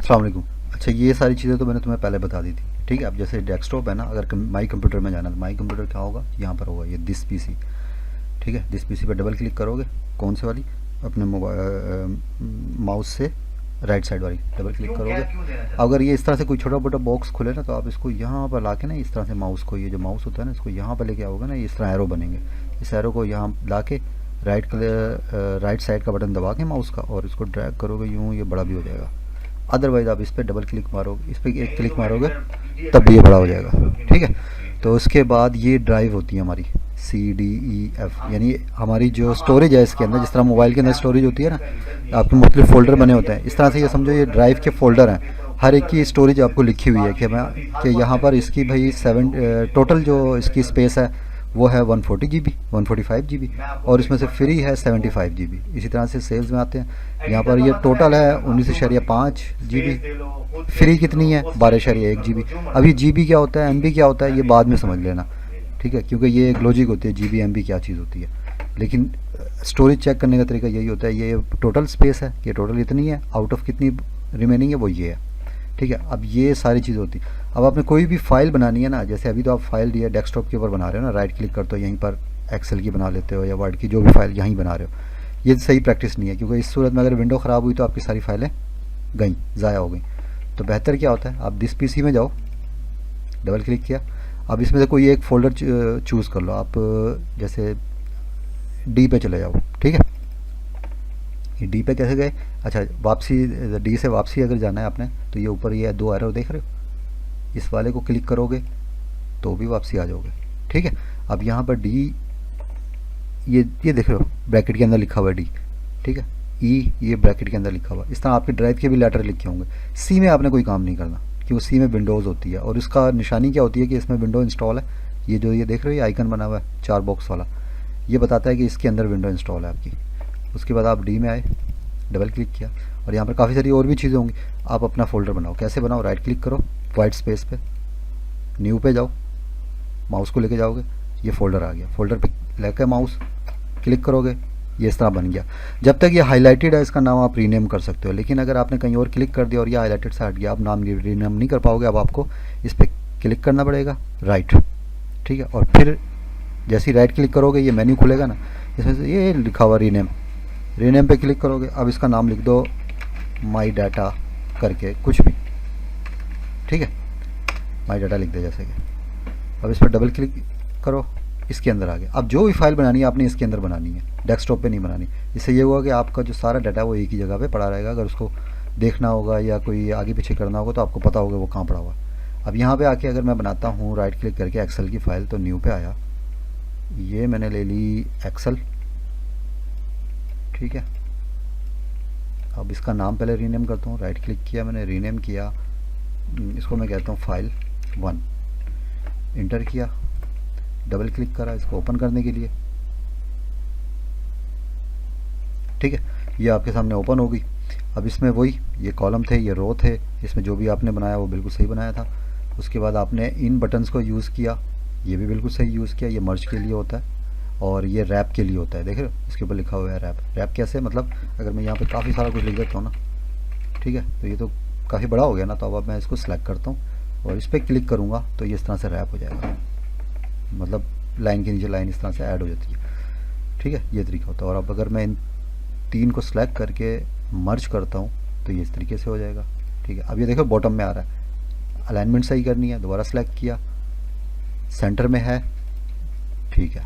अस्सलाम वालेकुम। अच्छा, ये सारी चीज़ें तो मैंने तुम्हें पहले बता दी थी, ठीक है। अब जैसे डेस्कटॉप है ना, अगर माई कंप्यूटर में जाना तो माई कंप्यूटर क्या होगा, यहाँ पर होगा ये दिस पीसी, ठीक है। दिस पीसी पर डबल क्लिक करोगे, कौन से वाली, अपने मोबाइल माउस से राइट साइड वाली डबल क्लिक करोगे। अगर ये इस तरह से कोई छोटा मोटा बॉक्स खुले ना, तो आप इसको यहाँ पर ला के ना, इस तरह से माउस को, ये जो माउस होता है ना, इसको यहाँ पर लेके आओगे ना, इस तरह एरो बनेंगे। इस एरो को यहाँ ला के राइट साइड का बटन दबा के माउस का, और इसको ड्रैग करोगे यूँ, ये बड़ा भी हो जाएगा। अदरवाइज़ आप इस पर डबल क्लिक मारोगे, इस पर एक क्लिक मारोगे तब भी ये बड़ा हो जाएगा, ठीक है। तो उसके बाद ये ड्राइव होती है हमारी CDEF, यानी हमारी जो स्टोरेज है इसके अंदर, जिस तरह मोबाइल के अंदर स्टोरेज होती है ना, आपके मुख्तलिफ फ़ोल्डर बने होते हैं, इस तरह से ये समझो ये ड्राइव के फ़ोल्डर हैं। हर एक की स्टोरेज आपको लिखी हुई है कि यहाँ पर इसकी भाई टोटल जो इसकी स्पेस है वो है 140 GB, 145 GB, और इसमें से फ्री है 75 GB। इसी तरह से सेल्स में आते हैं। यहाँ पर ये टोटल है 19.5 GB, फ्री कितनी है 12.1 GB। अब ये GB क्या होता है, MB क्या होता है, ये बाद में समझ लेना, ठीक है, क्योंकि ये एक लॉजिक होती है GB MB क्या चीज़ होती है। लेकिन स्टोरेज चेक करने का तरीका यही होता है, ये टोटल स्पेस है कि टोटल इतनी है, आउट ऑफ कितनी रिमेनिंग है वो ये है, ठीक है। अब ये सारी चीज़ होती है। अब आपने कोई भी फाइल बनानी है ना, जैसे अभी तो आप फाइल दिया डेस्कटॉप के ऊपर बना रहे हो ना, राइट क्लिक करते हो यहीं पर एक्सेल की बना लेते हो या वर्ड की, जो भी फाइल यहीं बना रहे हो। ये सही प्रैक्टिस नहीं है, क्योंकि इस सूरत में अगर विंडो ख़राब हुई तो आपकी सारी फाइलें गई, ज़ाया हो गई। तो बेहतर क्या होता है, आप दिस पीसी में जाओ, डबल क्लिक किया, अब इसमें से कोई एक फ़ोल्डर चूज़ कर लो। आप जैसे डी पे चले जाओ, ठीक है। ये डी पे कैसे गए, अच्छा वापसी, डी से वापसी अगर जाना है आपने, तो ये ऊपर ये 2 एरो देख रहे हो, इस वाले को क्लिक करोगे तो भी वापसी आ जाओगे, ठीक है। अब यहाँ पर डी, ये देख रहे हो ब्रैकेट के अंदर लिखा हुआ है डी, ठीक है। ई ये ब्रैकेट के अंदर लिखा हुआ, इस तरह आपके ड्राइव के भी लेटर लिखे होंगे। सी में आपने कोई काम नहीं करना, क्योंकि सी में विंडोज़ होती है, और इसका निशानी क्या होती है कि इसमें विंडो इंस्टॉल है। ये जो ये देख रहे हो ये आइकन बना हुआ है 4 बॉक्स वाला, ये बताता है कि इसके अंदर विंडो इंस्टॉल है आपकी। उसके बाद आप डी में आए, डबल क्लिक किया, और यहाँ पर काफ़ी सारी और भी चीज़ें होंगी। आप अपना फ़ोल्डर बनाओ, कैसे बनाओ, राइट क्लिक करो, वाइट स्पेस पे, न्यू पे जाओ, माउस को लेके जाओगे, ये फ़ोल्डर आ गया। फ़ोल्डर पे लेकर माउस क्लिक करोगे, ये इस तरह बन गया। जब तक ये हाईलाइटेड है इसका नाम आप रीनेम कर सकते हो, लेकिन अगर आपने कहीं और क्लिक कर दिया और ये हाईलाइटेड से हट गया, आप नाम रीनेम नहीं कर पाओगे। अब आपको इस पर क्लिक करना पड़ेगा, राइट, ठीक है। और फिर जैसे ही राइट क्लिक करोगे ये मेन्यू खुलेगा ना, इसमें से ये लिखा हुआ रीनेम, रीनेम पे क्लिक करोगे। अब इसका नाम लिख दो माई डाटा करके कुछ भी, ठीक है, माई डाटा लिख दे जैसे कि। अब इस पर डबल क्लिक करो, इसके अंदर आ गया। अब जो भी फाइल बनानी है आपने इसके अंदर बनानी है, डेस्कटॉप पे नहीं बनानी। इससे ये हुआ कि आपका जो सारा डाटा वो एक ही जगह पे पड़ा रहेगा। अगर उसको देखना होगा या कोई आगे पीछे करना होगा तो आपको पता होगा वो कहाँ पड़ा हुआ। अब यहाँ पे आके अगर मैं बनाता हूँ राइट क्लिक करके एक्सेल की फ़ाइल, तो न्यू पे आया, ये मैंने ले ली एक्सेल, ठीक है। अब इसका नाम पहले रीनेम करता हूँ, राइट क्लिक किया मैंने, रीनेम किया, इसको मैं कहता हूँ फाइल 1, इंटर किया, डबल क्लिक करा इसको ओपन करने के लिए, ठीक है। ये आपके सामने ओपन हो गई। अब इसमें वही ये कॉलम थे, ये रो थे, इसमें जो भी आपने बनाया वो बिल्कुल सही बनाया था। उसके बाद आपने इन बटन्स को यूज़ किया, ये भी बिल्कुल सही यूज़ किया। ये मर्ज के लिए होता है और ये रैप के लिए होता है, देख रहे हो इसके ऊपर लिखा हुआ है रैप। रैप कैसे, मतलब अगर मैं यहाँ पे काफ़ी सारा कुछ लिख देता हूँ ना, ठीक है, तो ये तो काफ़ी बड़ा हो गया ना, तो अब मैं इसको सिलेक्ट करता हूँ और इस पर क्लिक करूँगा तो ये इस तरह से रैप हो जाएगा, मतलब लाइन के नीचे लाइन इस तरह से ऐड हो जाती है, ठीक है। ये तरीका होता है। और अब अगर मैं इन 3 को सिलेक्ट करके मर्ज करता हूँ तो ये इस तरीके से हो जाएगा, ठीक है। अब ये देखो बॉटम में आ रहा है, अलाइनमेंट सही करनी है, दोबारा सेलेक्ट किया, सेंटर में है, ठीक है।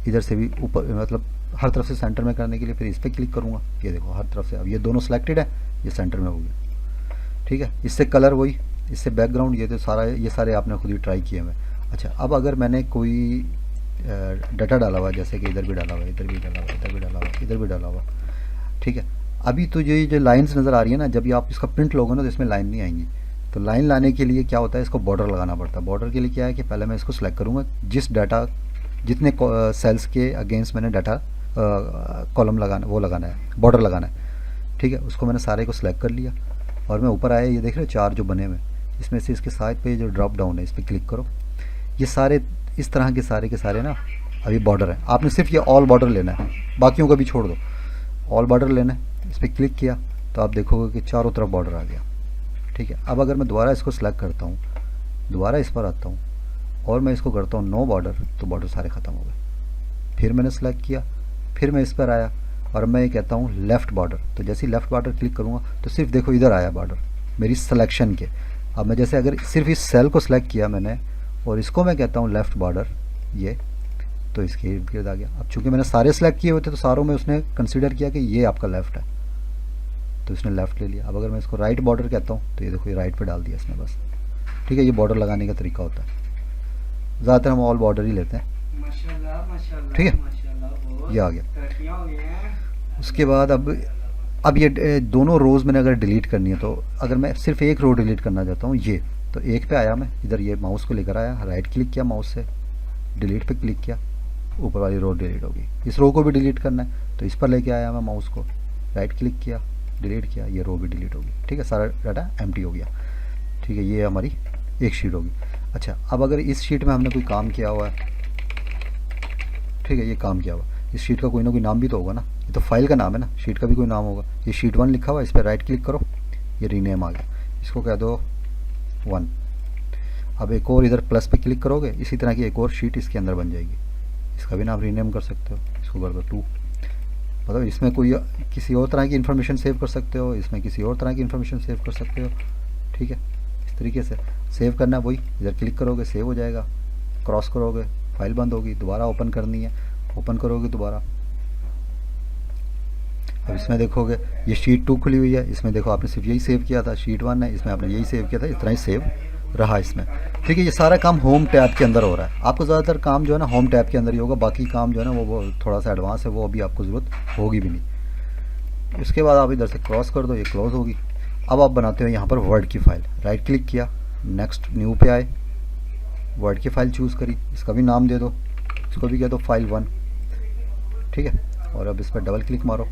इधर से भी ऊपर, मतलब हर तरफ से सेंटर में करने के लिए फिर इस पर क्लिक करूँगा, ये देखो हर तरफ से। अब ये दोनों सेलेक्टेड है, ये सेंटर में हो गया, ठीक है। इससे कलर वही, इससे बैकग्राउंड, ये तो सारा, ये सारे आपने खुद ही ट्राई किए हुए। अच्छा, अब अगर मैंने कोई डाटा डाला हुआ, जैसे कि इधर भी डाला हुआ, इधर भी डाला हुआ, इधर भी डाला हुआ, इधर भी डाला हुआ, ठीक है। अभी तो ये जो लाइंस नज़र आ रही है ना, जब ये आप इसका प्रिंट लोगे ना तो इसमें लाइन नहीं आएंगी। तो लाइन लाने के लिए क्या होता है, इसको बॉर्डर लगाना पड़ता है। बॉर्डर के लिए क्या है कि पहले मैं इसको सिलेक्ट करूँगा, जिस डाटा, जितने सेल्स के अगेंस्ट मैंने डाटा कॉलम लगाना, वो लगाना है, बॉर्डर लगाना है, ठीक है। उसको मैंने सारे को सिलेक्ट कर लिया और मैं ऊपर आया, ये देख रहे हो 4 जो बने हुए, इसमें से इसके साइड पे जो ड्रॉप डाउन है इस पर क्लिक करो। ये सारे इस तरह के सारे ना अभी बॉर्डर है। आपने सिर्फ ये ऑल बॉर्डर लेना है, बाकियों का भी छोड़ दो, ऑल बॉर्डर लेना है। इस पर क्लिक किया तो आप देखोगे कि चारों तरफ बॉर्डर आ गया, ठीक है। अब अगर मैं दोबारा इसको सिलेक्ट करता हूँ, दोबारा इस पर आता हूँ और मैं इसको करता हूँ नो बॉर्डर, तो बॉर्डर सारे ख़त्म हो गए। फिर मैंने सेलेक्ट किया, फिर मैं इस पर आया और मैं ये कहता हूँ लेफ़्ट बॉर्डर, तो जैसे ही लेफ़्ट बॉर्डर क्लिक करूँगा तो सिर्फ देखो इधर आया बॉर्डर मेरी सिलेक्शन के। अब मैं जैसे अगर सिर्फ इस सेल को सिलेक्ट किया मैंने और इसको मैं कहता हूँ लेफ़्ट बॉर्डर, ये तो इसके इर्द गिर्द आ गया। अब चूंकि मैंने सारे सिलेक्ट किए हुए थे तो सारों में उसने कंसीडर किया कि ये आपका लेफ़्ट है, तो इसने लेफ़्ट ले लिया। अब अगर मैं इसको राइट बॉर्डर कहता हूँ तो ये देखो ये राइट पे डाल दिया इसने बस। ठीक है, ये बॉर्डर लगाने का तरीका होता है। ज़्यादातर हम ऑल बॉर्डर ही लेते हैं। ठीक है, ये आ गया। उसके बाद अब ये दोनों रोज़ मैंने अगर डिलीट करनी है, तो अगर मैं सिर्फ एक रो डिलीट करना चाहता हूँ ये, तो एक पे आया मैं इधर, ये माउस को लेकर आया, राइट क्लिक किया माउस से, डिलीट पे क्लिक किया, ऊपर वाली रो डिलीट होगी। इस रो को भी डिलीट करना है तो इस पर लेके आया मैं माउस को, राइट क्लिक किया, डिलीट किया, ये रो भी डिलीट होगी। ठीक है, सारा डाटा एम्प्टी हो गया। ठीक है, ये हमारी एक शीट होगी। अच्छा, अब अगर इस शीट में हमने कोई काम किया हुआ है, ठीक है, ये काम किया हुआ, इस शीट का कोई ना कोई नाम भी तो होगा ना, ये तो फाइल का नाम है ना, शीट का भी कोई नाम होगा। ये शीट 1 लिखा हुआ है, इस पर राइट क्लिक करो, ये रीनेम आ गया, इसको कह दो 1। अब एक और इधर प्लस पे क्लिक करोगे, इसी तरह की एक और शीट इसके अंदर बन जाएगी, इसका भी नाम रीनेम कर सकते हो, इसको कर दो 2। मतलब इसमें कोई किसी और तरह की इन्फॉर्मेशन सेव कर सकते हो, इसमें किसी और तरह की इन्फॉर्मेशन सेव कर सकते हो। ठीक है, इस तरीके से सेव करना है, वही इधर क्लिक करोगे सेव हो जाएगा, क्रॉस करोगे फाइल बंद होगी, दोबारा ओपन करनी है, ओपन करोगे दोबारा। अब इसमें देखोगे ये शीट 2 खुली हुई है, इसमें देखो आपने सिर्फ यही सेव किया था, शीट 1 है, इसमें आपने यही सेव किया था, इस तरह ही सेव रहा इसमें। ठीक है, ये सारा काम होम टैब के अंदर हो रहा है। आपको ज़्यादातर काम जो है ना होम टैब के अंदर ही होगा, बाकी काम जो है ना वो थोड़ा सा एडवांस है, वो अभी आपको ज़रूरत होगी भी नहीं। उसके बाद आप इधर से क्रॉस कर दो, ये क्लोज होगी। अब आप बनाते हो यहाँ पर वर्ड की फ़ाइल, राइट क्लिक किया, नेक्स्ट न्यू पे आए, वर्ड की फ़ाइल चूज़ करी, इसका भी नाम दे दो, इसको भी कह दो फाइल 1। ठीक है, और अब इस पर डबल क्लिक मारो,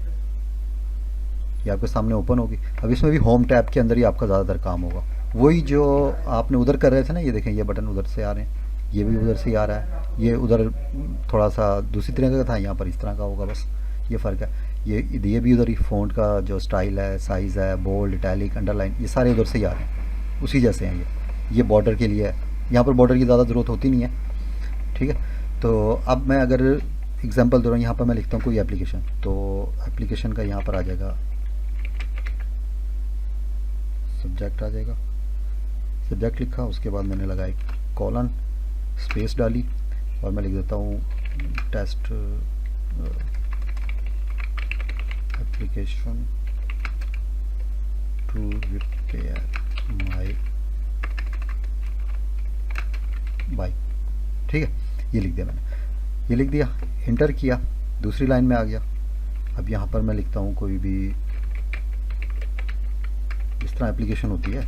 ये आपके सामने ओपन होगी। अब इसमें भी होम टैब के अंदर ही आपका ज़्यादातर काम होगा, वही जो आपने उधर कर रहे थे ना, ये देखें ये बटन उधर से आ रहे हैं, ये भी उधर से ही आ रहा है, ये उधर थोड़ा सा दूसरी तरह का था, यहाँ पर इस तरह का होगा, बस ये फ़र्क है। ये भी उधर ही फ़ॉन्ट का जो स्टाइल है, साइज़ है, बोल्ड, इटैलिक, अंडरलाइन, ये सारे उधर से ही आ रहे हैं, उसी जैसे हैं ये बॉर्डर के लिए है, यहाँ पर बॉर्डर की ज़्यादा ज़रूरत होती नहीं है। ठीक है, तो अब मैं अगर एग्जांपल दे रहा हूँ, यहाँ पर मैं लिखता हूँ कोई एप्लीकेशन, तो एप्लीकेशन का यहाँ पर आ जाएगा सब्जेक्ट, आ जाएगा सब्जेक्ट लिखा, उसके बाद मैंने लगाई कॉलन, स्पेस डाली और मैं लिख देता हूँ test application to repair my bike. ठीक है, ये लिख दिया मैंने, ये लिख दिया, इंटर किया, दूसरी लाइन में आ गया। अब यहाँ पर मैं लिखता हूँ कोई भी इस तरह एप्लीकेशन होती है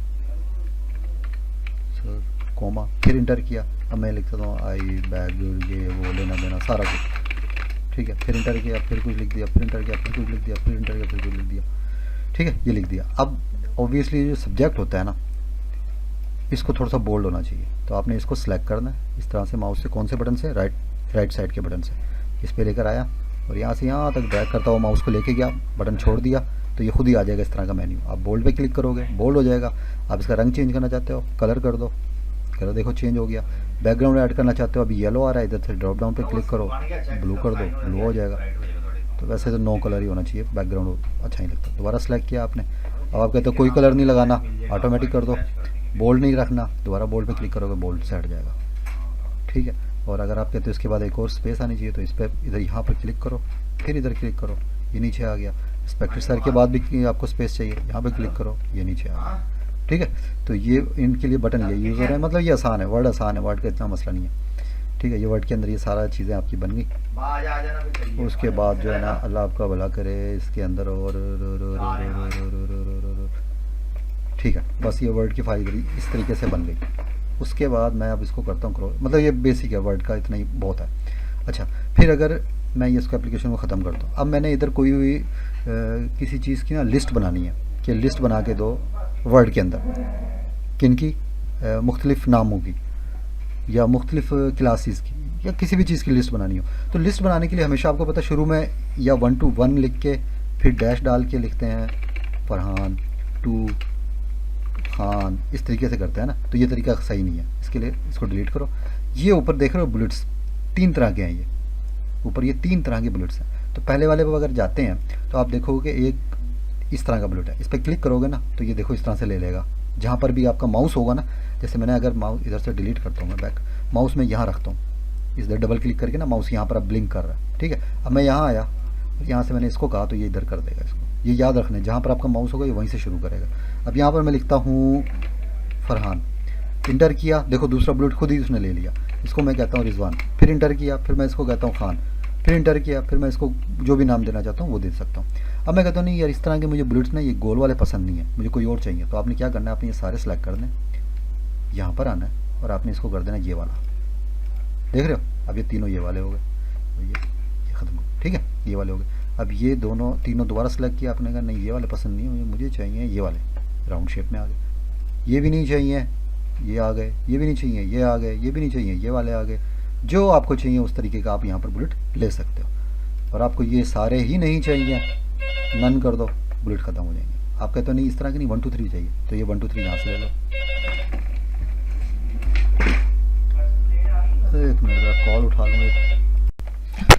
सर, कोमा, फिर इंटर किया। अब मैं लिख सकता हूँ आई बैग, ये वो लेना देना सारा कुछ। ठीक है, फिर इंटर किया, फिर कुछ लिख दिया, फिर इंटर किया, फिर कुछ लिख दिया, फिर इंटर किया, फिर कुछ लिख दिया। ठीक है, ये लिख दिया। अब ऑब्वियसली जो सब्जेक्ट होता है ना, इसको थोड़ा सा बोल्ड होना चाहिए, तो आपने इसको सिलेक्ट करना है इस तरह से माउस से, कौन से बटन से, राइट साइड के बटन से, इस पर लेकर आया और यहाँ से यहाँ तक ड्रैग करता हुआ माउस को लेके गया, बटन छोड़ दिया तो ये खुद ही आ जाएगा इस तरह का मेन्यू। आप बोल्ड पे क्लिक करोगे, बोल्ड हो जाएगा। आप इसका रंग चेंज करना चाहते हो, कलर कर दो, कलर देखो चेंज हो गया। बैकग्राउंड ऐड करना चाहते हो, अभी येलो आ रहा है, इधर से ड्रॉप डाउन पे क्लिक करो, ब्लू कर दो, ब्लू हो जाएगा। तो वैसे तो नो कलर ही होना चाहिए, बैकग्राउंड अच्छा ही लगता। दोबारा सेलेक्ट किया आपने, अब आप कहते हो कोई कलर नहीं लगाना, ऑटोमेटिक कर दो, बोल्ड नहीं रखना, दोबारा बोल्ड पे क्लिक करोगे, बोल्ड से हट जाएगा। ठीक है, और अगर आप कहते हो इसके बाद एक और स्पेस आनी चाहिए, तो इस पर इधर यहाँ पर क्लिक करो, फिर इधर क्लिक करो, ये नीचे आ गया। स्पेक्टर सर के बाद भी आपको स्पेस चाहिए, यहाँ पे क्लिक करो, ये नीचे आ गया। ठीक है, तो ये इनके लिए बटन ये यूज़ हो रहे हैं, मतलब ये आसान है, वर्ड आसान है, वर्ड का इतना मसला नहीं है। ठीक है, ये वर्ड के अंदर ये सारा चीज़ें आपकी बन गई। उसके बाद जो है ना, अल्लाह आपका भला करे, इसके अंदर और ठीक है, बस ये वर्ड की फाइल इस तरीके से बन गई। उसके बाद मैं अब इसको करता हूँ क्रॉस, मतलब ये बेसिक है, वर्ड का इतना ही बहुत है। अच्छा, फिर अगर मैं ये इसको एप्लीकेशन को ख़त्म करता हूँ, अब मैंने इधर कोई भी किसी चीज़ की ना लिस्ट बनानी है, कि लिस्ट बना के दो वर्ड के अंदर, किन की मुख्तलिफ़ नामों की या मुख्तलिफ़ क्लासेस की या किसी भी चीज़ की लिस्ट बनानी हो। तो लिस्ट बनाने के लिए हमेशा आपको पता, शुरू में या 1 to 1 लिख के फिर डैश डाल के लिखते हैं, फरहान टू खान, इस तरीके से करते हैं ना, तो ये तरीका सही नहीं है। इसके लिए इसको डिलीट करो। ये ऊपर देख रहे हो बुलेट्स 3 तरह के हैं, ये ऊपर ये 3 तरह के बुलेट्स हैं। तो पहले वाले पर अगर जाते हैं तो आप देखोगे एक इस तरह का बुलेट है, इस पर क्लिक करोगे ना तो ये देखो इस तरह से ले लेगा। जहाँ पर भी आपका माउस होगा ना, जैसे मैंने अगर माउस इधर से डिलीट करता हूँ, मैं बैक माउस में यहाँ रखता हूँ, इधर डबल क्लिक करके ना माउस यहाँ पर अब ब्लिंक कर रहा है, ठीक है। अब मैं यहाँ आया, यहाँ से मैंने इसको कहा तो ये इधर कर देगा इसको। ये याद रखना है, जहाँ पर आपका माउस होगा ये वहीं से शुरू करेगा। अब यहाँ पर मैं लिखता हूँ फरहान, इंटर किया, देखो दूसरा बुलेट खुद ही उसने ले लिया। इसको मैं कहता हूँ रिजवान, फिर इंटर किया, फिर मैं इसको कहता हूँ खान, फिर इंटर किया, फिर मैं इसको जो भी नाम देना चाहता हूँ वो दे सकता हूँ। अब मैं कहता हूँ नहीं यार, इस तरह के मुझे बुलेट्स ना ये गोल वाले पसंद नहीं है, मुझे कोई और चाहिए। तो आपने क्या करना है, आपने ये सारे सेलेक्ट कर दें, यहाँ पर आना है और आपने इसको कर देना ये वाला। देख रहे हो, अब ये तीनों ये वाले हो गए, ये ख़त्म हो, ठीक है, ये वाले हो गए। अब ये दोनों तीनों दोबारा सेलेक्ट किया, आपने कहा नहीं ये वाले पसंद नहीं है मुझे चाहिए ये वाले, राउंड शेप में आ गए। ये भी नहीं चाहिए, ये आ गए, ये भी नहीं चाहिए, ये आ गए, ये भी नहीं चाहिए, ये वाले आ गए। जो आपको चाहिए उस तरीके का आप यहाँ पर बुलेट ले सकते हो। और आपको ये सारे ही नहीं चाहिए, नन कर दो, बुलेट ख़त्म हो जाएंगे। आप कहते हो नहीं इस तरह के नहीं 1 2 3 चाहिए, तो ये 1 2 3 यहाँ से ले लो। एक मिनट ज़रा कॉल उठा लूँ।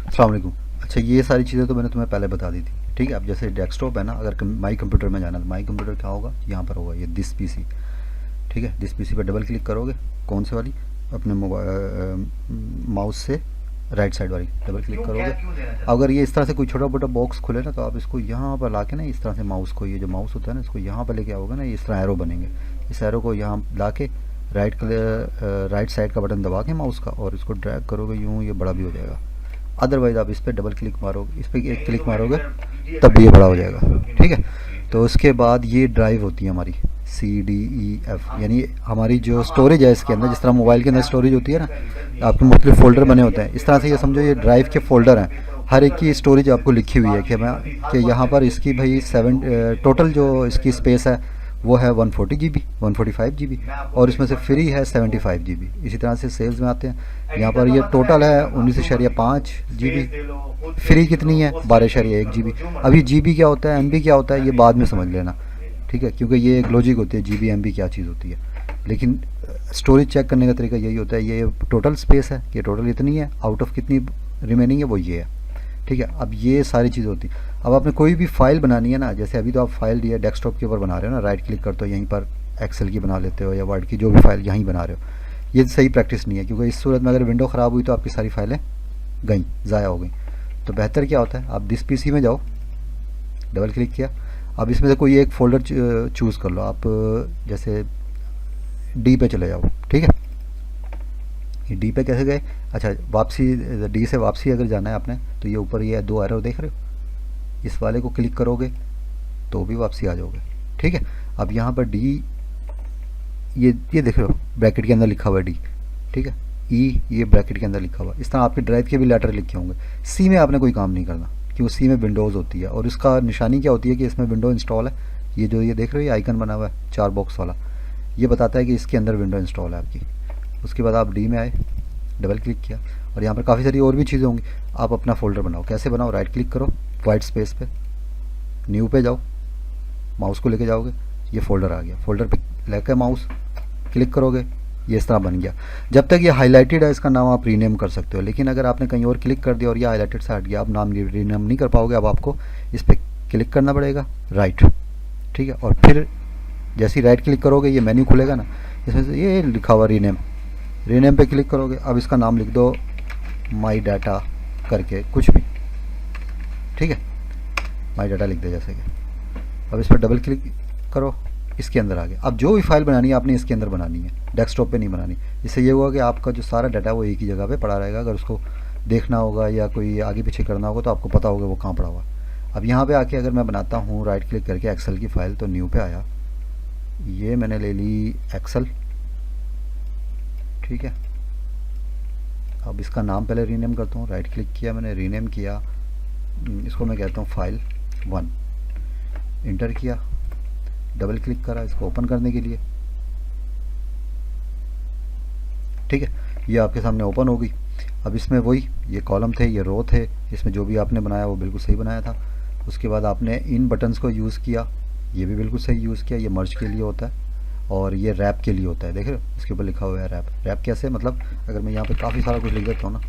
अस्सलाम वालेकुम। अच्छा, ये सारी चीज़ें तो मैंने तुम्हें पहले बता दी थी, ठीक है। अब जैसे डेस्कटॉप है ना, अगर माई कंप्यूटर में जाना है तो माई कंप्यूटर क्या होगा, यहाँ पर होगा ये दिस पीसी, ठीक है। दिस पीसी पर डबल क्लिक करोगे, कौन से वाली, अपने मोबाइल माउस से राइट साइड वाली डबल क्लिक करोगे। अगर ये इस तरह से कोई छोटा मोटा बॉक्स खुले ना, तो आप इसको यहाँ पर ला के ना इस तरह से माउस को, ये जो माउस होता है ना, इसको यहाँ पर लेके आओगे ना, इस तरह एरो बनेंगे। इस एरो को यहाँ ला के राइट साइड का बटन दबा के माउस का, और इसको ड्रैग करोगे यूँ, ये बड़ा भी हो जाएगा। अदरवाइज़ आप इस पर डबल क्लिक मारोगे, इस पर एक क्लिक मारोगे तब भी ये बड़ा हो जाएगा, ठीक है। तो उसके बाद ये ड्राइव होती है हमारी CDEF, यानी हमारी जो स्टोरेज है इसके अंदर, जिस तरह मोबाइल के अंदर स्टोरेज होती है ना, आपके मुख्तलिफ फ़ोल्डर बने होते हैं, इस तरह से ये समझो ये ड्राइव के फ़ोल्डर हैं। हर एक की स्टोरेज आपको लिखी हुई है कि यहाँ पर इसकी भाई टोटल जो इसकी स्पेस है वो है 140 GB 145 GB, और इसमें से फ्री है 75 GB। इसी तरह से सेल्स में आते हैं, यहाँ पर ये टोटल है 19.5 GB, फ्री कितनी है 12.1 GB। अब ये GB क्या होता है, MB क्या होता है, ये बाद में समझ लेना, ठीक है, क्योंकि ये एक लॉजिक होती है GB MB क्या चीज़ होती है। लेकिन स्टोरेज चेक करने का तरीका यही होता है, ये टोटल स्पेस है कि टोटल इतनी है, आउट ऑफ कितनी रिमेनिंग है वो ये है, ठीक है। अब ये सारी चीज़ होती है। अब आपने कोई भी फाइल बनानी है ना, जैसे अभी तो आप फाइल दिया डेस्कटॉप के ऊपर बना रहे हो ना, राइट क्लिक करते हो यहीं पर एक्सेल की बना लेते हो या वर्ड की, जो भी फाइल यहीं बना रहे हो, ये सही प्रैक्टिस नहीं है, क्योंकि इस सूरत में अगर विंडो ख़राब हुई तो आपकी सारी फाइलें गई, ज़ाया हो गई। तो बेहतर क्या होता है, आप दिस पीसी में जाओ, डबल क्लिक किया, अब इसमें से कोई एक फ़ोल्डर चूज़ कर लो। आप जैसे डी पे चले जाओ, ठीक है। ये डी पे कैसे गए, अच्छा वापसी, डी से वापसी अगर जाना है आपने तो ये ऊपर ये 2 एरो देख रहे हो, इस वाले को क्लिक करोगे तो भी वापसी आ जाओगे, ठीक है। अब यहाँ पर डी, ये देख रहे हो ब्रैकेट के अंदर लिखा हुआ है डी, ठीक है। ई ये ब्रैकेट के अंदर लिखा हुआ, इस तरह आपके ड्राइव के भी लेटर लिखे होंगे। सी में आपने कोई काम नहीं करना, क्योंकि सी में विंडोज़ होती है, और इसका निशानी क्या होती है कि इसमें विंडो इंस्टॉल है। ये जो ये देख रहे हो ये आइकन बना हुआ है 4 बॉक्स वाला, ये बताता है कि इसके अंदर विंडो इंस्टॉल है आपकी। उसके बाद आप डी में आए, डबल क्लिक किया, और यहाँ पर काफ़ी सारी और भी चीज़ें होंगी। आप अपना फ़ोल्डर बनाओ, कैसे बनाओ, राइट क्लिक करो, वाइट स्पेस पे, न्यू पे जाओ, माउस को लेके जाओगे, ये फ़ोल्डर आ गया, फ़ोल्डर पे लेकर माउस क्लिक करोगे, ये इस तरह बन गया। जब तक ये हाईलाइटेड है इसका नाम आप रीनेम कर सकते हो, लेकिन अगर आपने कहीं और क्लिक कर दिया और ये हाईलाइटेड से हट गया, आप नाम रीनेम नहीं कर पाओगे। अब आपको इस पर क्लिक करना पड़ेगा, राइट, ठीक है। और फिर जैसे ही राइट क्लिक करोगे ये मेन्यू खुलेगा ना, इसमें से ये लिखा हुआ रीनेम, रीनेम पे क्लिक करोगे। अब इसका नाम लिख दो माई डाटा करके कुछ भी, ठीक है, माई डाटा लिख दे जैसे कि। अब इस पर डबल क्लिक करो, इसके अंदर आ गया। अब जो भी फाइल बनानी है आपने इसके अंदर बनानी है, डेस्कटॉप पे नहीं बनानी। इससे ये हुआ कि आपका जो सारा डाटा वो एक ही जगह पे पड़ा रहेगा। अगर उसको देखना होगा या कोई आगे पीछे करना होगा तो आपको पता होगा वो कहाँ पड़ा हुआ। अब यहाँ पे आके अगर मैं बनाता हूँ राइट क्लिक करके एक्सेल की फ़ाइल, तो न्यू पे आया, ये मैंने ले ली एक्सेल, ठीक है। अब इसका नाम पहले रीनेम करता हूँ, राइट क्लिक किया मैंने, रीनेम किया, इसको मैं कहता हूँ फाइल 1, इंटर किया, डबल क्लिक करा इसको ओपन करने के लिए, ठीक है। ये आपके सामने ओपन हो गई। अब इसमें वही ये कॉलम थे, ये रो थे, इसमें जो भी आपने बनाया वो बिल्कुल सही बनाया था। उसके बाद आपने इन बटन्स को यूज़ किया, ये भी बिल्कुल सही यूज़ किया, ये मर्ज के लिए होता है। और ये रैप के लिए होता है, देख रहे हो इसके ऊपर लिखा हुआ है रैप। रैप कैसे, मतलब अगर मैं यहाँ पे काफ़ी सारा कुछ लिख देता हूँ ना,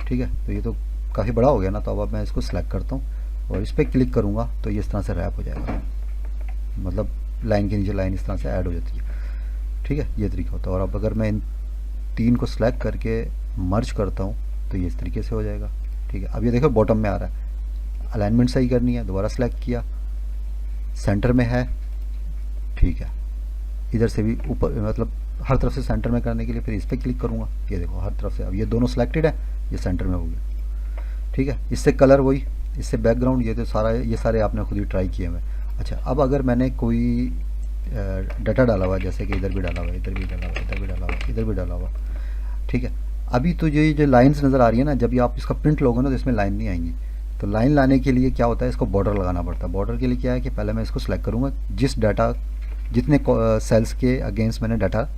ठीक है, तो ये तो काफ़ी बड़ा हो गया ना, तो अब मैं इसको सिलेक्ट करता हूँ और इस पर क्लिक करूँगा तो ये इस तरह से रैप हो जाएगा, मतलब लाइन के नीचे लाइन इस तरह से ऐड हो जाती है, ठीक है, ये तरीका होता है। और अब अगर मैं इन 3 को सिलेक्ट करके मर्ज करता हूँ तो ये इस तरीके से हो जाएगा, ठीक है। अब ये देखो बॉटम में आ रहा है, अलाइनमेंट सही करनी है, दोबारा सेलेक्ट किया, सेंटर में है, ठीक है, इधर से भी ऊपर, मतलब हर तरफ से सेंटर में करने के लिए फिर इस पर क्लिक करूँगा, ये देखो हर तरफ से अब ये दोनों सेलेक्टेड है, ये सेंटर में हो गया, ठीक है। इससे कलर वही, इससे बैकग्राउंड, ये तो सारा, ये सारे आपने खुद ही ट्राई किए हुए। अच्छा, अब अगर मैंने कोई डाटा डाला हुआ, जैसे कि इधर भी डाला हुआ, इधर भी डाला हुआ, इधर भी डाला हुआ, इधर भी डाला हुआ, ठीक है। अभी तो ये जो लाइंस नज़र आ रही है ना, जब ये आप इसका प्रिंट लोगे ना तो इसमें लाइन नहीं आएंगी। तो लाइन लाने के लिए क्या होता है, इसको बॉर्डर लगाना पड़ता है। बॉर्डर के लिए क्या है कि पहले मैं इसको सेलेक्ट करूँगा, जिस डाटा, जितने सेल्स के अगेंस्ट मैंने डाटा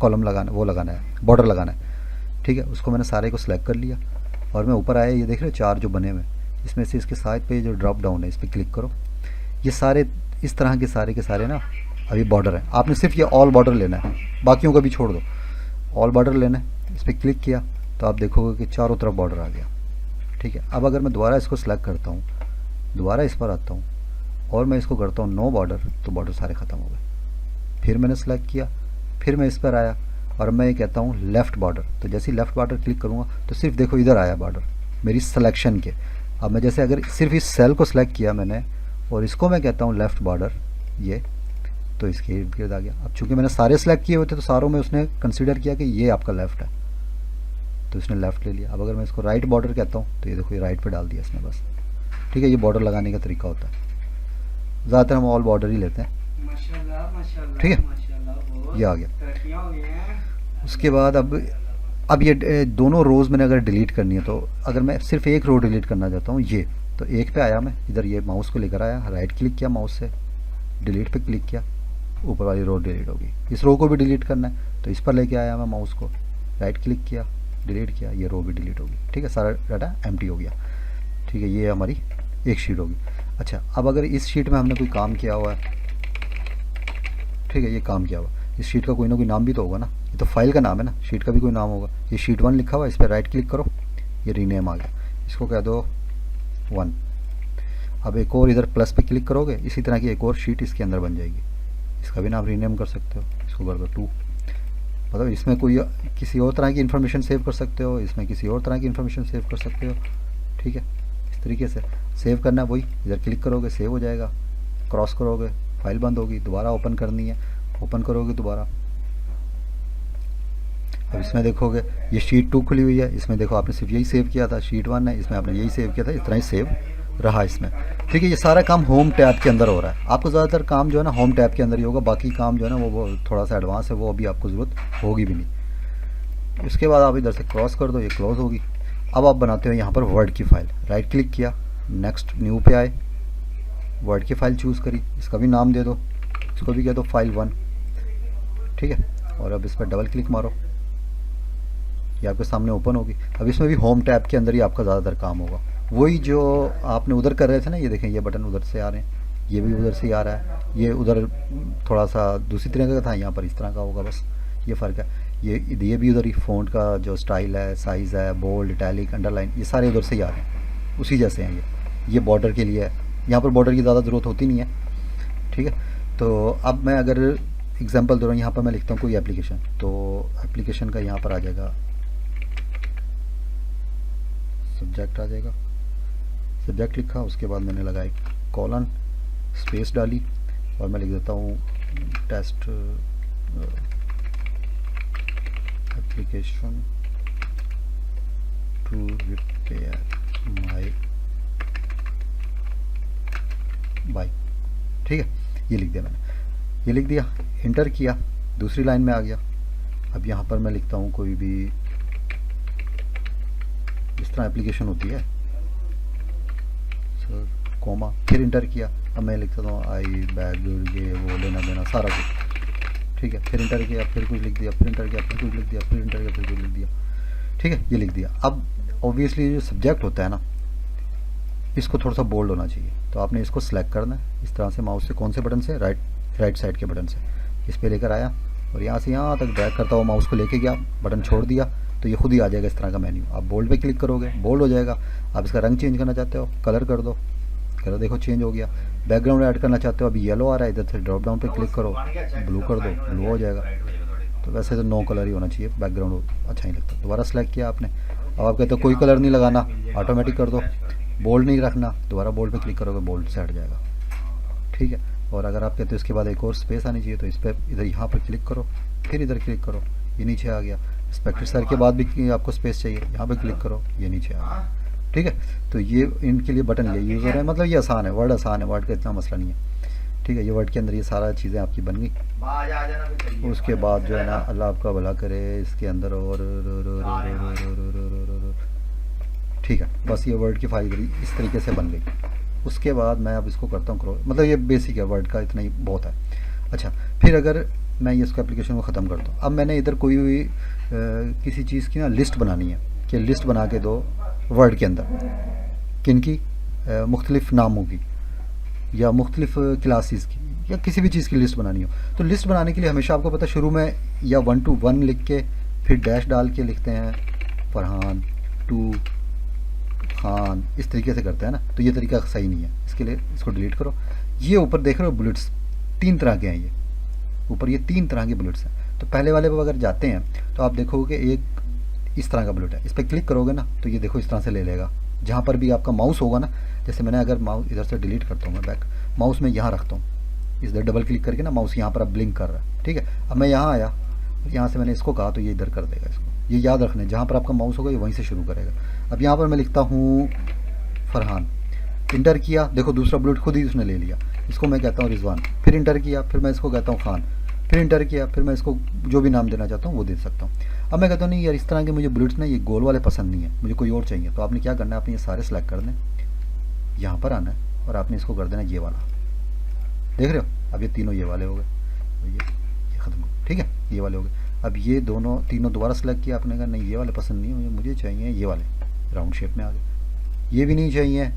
कॉलम लगाना, वो लगाना है, बॉर्डर लगाना है, ठीक है। उसको मैंने सारे को सिलेक्ट कर लिया और मैं ऊपर आया, ये देख रहे हो 4 जो बने हुए, इसमें से इसके साइड पे जो ड्रॉप डाउन है इस पर क्लिक करो, ये सारे इस तरह के सारे ना अभी बॉर्डर है। आपने सिर्फ ये ऑल बॉर्डर लेना है, बाकियों को भी छोड़ दो, ऑल बॉर्डर लेना है। इस पर क्लिक किया तो आप देखोगे कि चारों तरफ बॉर्डर आ गया, ठीक है। अब अगर मैं दोबारा इसको सिलेक्ट करता हूँ, दोबारा इस पर आता हूँ और मैं इसको करता हूँ नो बॉर्डर, तो बॉर्डर सारे ख़त्म हो गए। फिर मैंने सेलेक्ट किया, फिर मैं इस पर आया और मैं ये कहता हूँ लेफ़्ट बॉर्डर, तो जैसे ही लेफ़्ट बॉर्डर क्लिक करूँगा तो सिर्फ देखो इधर आया बॉर्डर मेरी सिलेक्शन के। अब मैं जैसे अगर सिर्फ इस सेल को सिलेक्ट किया मैंने और इसको मैं कहता हूँ लेफ़्ट बॉर्डर, ये तो इसके इर्द गिर्द आ गया। अब चूंकि मैंने सारे सिलेक्ट किए हुए थे तो सारों में उसने कंसीडर किया कि ये आपका लेफ़्ट है, तो इसने लेफ़्ट ले लिया। अब अगर मैं इसको राइट बॉर्डर कहता हूँ तो ये देखो ये राइट पे डाल दिया इसने बस, ठीक है। ये बॉर्डर लगाने का तरीका होता है, ज़्यादातर हम ऑल बॉर्डर ही लेते हैं, ठीक है। ये आ गया। उसके बाद अब ये दोनों रोज़ मैंने अगर डिलीट करनी है, तो अगर मैं सिर्फ एक रो डिलीट करना चाहता हूँ, ये तो एक पे आया, मैं इधर ये माउस को लेकर आया, राइट क्लिक किया माउस से, डिलीट पे क्लिक किया, ऊपर वाली रो डिलीट होगी। इस रो को भी डिलीट करना है तो इस पर लेके आया मैं माउस को, राइट क्लिक किया, डिलीट किया, ये रो भी डिलीट होगी, ठीक है। सारा डाटा एम्प्टी हो गया, ठीक है। ये हमारी एक शीट होगी। अच्छा, अब अगर इस शीट में हमने कोई काम किया हुआ है, ठीक है, ये काम किया हुआ, इस शीट का कोई ना कोई नाम भी तो होगा ना, ये तो फाइल का नाम है ना, शीट का भी कोई नाम होगा। ये शीट 1 लिखा हुआ है, इस पर राइट क्लिक करो, ये रीनेम आ गया, इसको कह दो 1। अब एक और इधर प्लस पे क्लिक करोगे, इसी तरह की एक और शीट इसके अंदर बन जाएगी, इसका भी नाम रीनेम कर सकते हो, इसको कर दो 2। मतलब इसमें कोई किसी और तरह की इन्फॉर्मेशन सेव कर सकते हो, इसमें किसी और तरह की इन्फॉर्मेशन सेव कर सकते हो, ठीक है। इस तरीके से सेव करना है, वही इधर क्लिक करोगे सेव हो जाएगा, क्रॉस करोगे फाइल बंद होगी, दोबारा ओपन करनी है, ओपन करोगे दोबारा। अब इसमें देखोगे ये शीट 2 खुली हुई है, इसमें देखो आपने सिर्फ यही सेव किया था, शीट 1 है, इसमें आपने यही सेव किया था, इस तरह ही सेव रहा इसमें, ठीक है। ये सारा काम होम टैब के अंदर हो रहा है। आपको ज़्यादातर काम जो है ना होम टैब के अंदर ही होगा, बाकी काम जो है ना वो थोड़ा सा एडवांस है, वो अभी आपको ज़रूरत होगी भी नहीं। इसके बाद आप इधर से क्रॉस कर दो, ये क्लोज होगी। अब आप बनाते हो यहाँ पर वर्ड की फ़ाइल, राइट क्लिक किया, नेक्स्ट न्यू पे आए, वर्ड की फ़ाइल चूज़ करी, इसका भी नाम दे दो, इसको भी कह दो फाइल 1, ठीक है। और अब इस पर डबल क्लिक मारो, ये आपके सामने ओपन होगी। अब इसमें भी होम टैब के अंदर ही आपका ज़्यादातर काम होगा, वही जो आपने उधर कर रहे थे ना, ये देखें ये बटन उधर से आ रहे हैं, ये भी उधर से ही आ रहा है, ये उधर थोड़ा सा दूसरी तरह का था, यहाँ पर इस तरह का होगा, बस ये फ़र्क है। ये भी उधर ही फ़ॉन्ट का जो स्टाइल है, साइज़ है, बोल्ड, इटैलिक, अंडरलाइन, ये सारे उधर से ही आ रहे हैं, उसी जैसे हैं ये बॉर्डर के लिए है, यहाँ पर बॉर्डर की ज़्यादा ज़रूरत होती नहीं है, ठीक है। तो अब मैं अगर एग्जांपल दे रहा हूँ, यहाँ पर मैं लिखता हूँ कोई एप्लीकेशन, तो एप्लीकेशन का यहाँ पर आ जाएगा सब्जेक्ट, आ जाएगा सब्जेक्ट लिखा, उसके बाद मैंने लगाई कॉलन, स्पेस डाली और मैं लिख देता हूँ test application to repair my bike, ठीक है। ये लिख दिया मैंने, ये लिख दिया, इंटर किया, दूसरी लाइन में आ गया। अब यहाँ पर मैं लिखता हूँ कोई भी इस तरह एप्लीकेशन होती है सर, कोमा, फिर इंटर किया। अब मैं लिखता हूँ आई बैग, ये वो लेना देना सारा कुछ, ठीक है। फिर इंटर किया, फिर कुछ लिख दिया, फिर इंटर किया, फिर कुछ लिख दिया, फिर इंटर किया, फिर कुछ लिख दिया, ठीक है, ये लिख दिया। अब ऑब्वियसली जो सब्जेक्ट होता है ना, इसको थोड़ा सा बोल्ड होना चाहिए, तो आपने इसको सेलेक्ट करना है इस तरह से माउस से, कौन से बटन से, राइट साइड के बटन से, इस पर लेकर आया और यहाँ से यहाँ तक ड्रैग करता हुआ माउस को लेके गया, बटन छोड़ दिया तो ये खुद ही आ जाएगा इस तरह का मेन्यू। आप बोल्ड पे क्लिक करोगे, बोल्ड हो जाएगा। आप इसका रंग चेंज करना चाहते हो, कलर कर दो, कलर देखो चेंज हो गया। बैकग्राउंड ऐड करना चाहते हो, अभी येलो आ रहा है, इधर से ड्रॉप डाउन पे क्लिक करो, ब्लू कर दो, ब्लू हो जाएगा। तो वैसे तो नो कलर ही होना चाहिए, बैकग्राउंड अच्छा नहीं लगता। दोबारा सेलेक्ट किया आपने, अब आप कहते हो कोई कलर नहीं लगाना, ऑटोमेटिक कर दो। बोल्ड नहीं रखना, दोबारा बोल्ड पे क्लिक करोगे, बोल्ड से हट जाएगा, ठीक है। और अगर आप कहते हो इसके बाद एक और स्पेस आनी चाहिए तो इस पर इधर यहाँ पर क्लिक करो, फिर इधर क्लिक करो, ये नीचे आ गया। स्पेक्टर सर के बाद भी आपको स्पेस चाहिए, यहाँ पे क्लिक करो, ये नीचे आ गया, ठीक है। तो ये इनके लिए बटन ये यूज़ हो रहे हैं, मतलब ये आसान है, वर्ड आसान है, वर्ड का इतना मसला नहीं है, ठीक है। ये वर्ड के अंदर ये सारा चीज़ें आपकी बन गई। उसके बाद जो है ना, अल्लाह आपका भला करे, इसके अंदर और ठीक है, बस ये वर्ड की फाइल इस तरीके से बन गई। उसके बाद मैं अब इसको करता हूँ क्रॉस, मतलब ये बेसिक है वर्ड का, इतना ही बहुत है। अच्छा, फिर अगर मैं ये इसको एप्लीकेशन को ख़त्म करता हूँ, अब मैंने इधर कोई भी किसी चीज़ की ना लिस्ट बनानी है कि लिस्ट बना के दो वर्ड के अंदर, किन की, मुख्तलिफ़ नामों की या मुख्तलिफ़ क्लासेस की या किसी भी चीज़ की लिस्ट बनानी हो। तो लिस्ट बनाने के लिए हमेशा आपको पता, शुरू में या 1 to 1 लिख के फिर डैश डाल के लिखते हैं, फरहान टू खान, इस तरीके से करते हैं ना, तो ये तरीका सही नहीं है। इसके लिए इसको डिलीट करो। ये ऊपर देख रहे हो बुलेट्स, 3 तरह के हैं, ये ऊपर ये 3 तरह के बुलेट्स हैं। तो पहले वाले पर अगर जाते हैं तो आप देखोगे एक इस तरह का बुलेट है, इस पर क्लिक करोगे ना तो ये देखो इस तरह से ले लेगा। जहाँ पर भी आपका माउस होगा ना, जैसे मैंने अगर माउस इधर से डिलीट करता हूँ, मैं बैक माउस में यहाँ रखता हूँ, इधर डबल क्लिक करके ना माउस यहाँ पर अब ब्लिंक कर रहा है, ठीक है। अब मैं यहाँ आया, यहाँ से मैंने इसको कहा तो ये इधर कर देगा इसको। ये याद रखना है, जहाँ पर आपका माउस होगा ये वहीं से शुरू करेगा। अब यहाँ पर मैं लिखता हूँ फरहान, इंटर किया, देखो दूसरा बुलेट खुद ही उसने ले लिया। इसको मैं कहता हूँ रिजवान, फिर इंटर किया, फिर मैं इसको कहता हूँ खान, फिर इंटर किया, फिर मैं इसको जो भी नाम देना चाहता हूँ वो दे सकता हूँ। अब मैं कहता हूँ नहीं यार, इस तरह के मुझे बुलेट्स ना ये गोल वाले पसंद नहीं है, मुझे कोई और चाहिए। तो आपने क्या करना है, आपने ये सारे सेलेक्ट कर दें, यहाँ पर आना है और आपने इसको कर देना ये वाला, देख रहे हो। अब ये तीनों ये वाले हो गए, ये ख़त्म हो, ठीक है, ये वाले हो गए। अब ये दोनों तीनों दोबारा सेलेक्ट किया, आपने कहा नहीं ये वाले पसंद नहीं है मुझे चाहिए ये वाले, राउंड शेप में आ गए। ये भी नहीं चाहिए,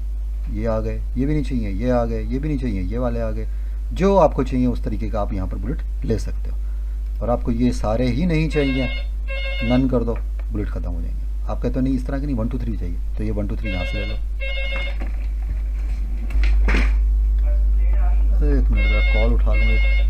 ये आ गए, ये भी नहीं चाहिए, ये आ गए, ये भी नहीं चाहिए, ये वाले आ गए। जो आपको चाहिए उस तरीके का आप यहाँ पर बुलेट ले सकते हो। और आपको ये सारे ही नहीं चाहिए, नन कर दो, बुलेट ख़त्म हो जाएंगे। आप कहते हो नहीं इस तरह के नहीं 1 2 3 चाहिए, तो ये 1 2 3 यहाँ से ले लो। एक मिनट, कॉल उठा लूँगा।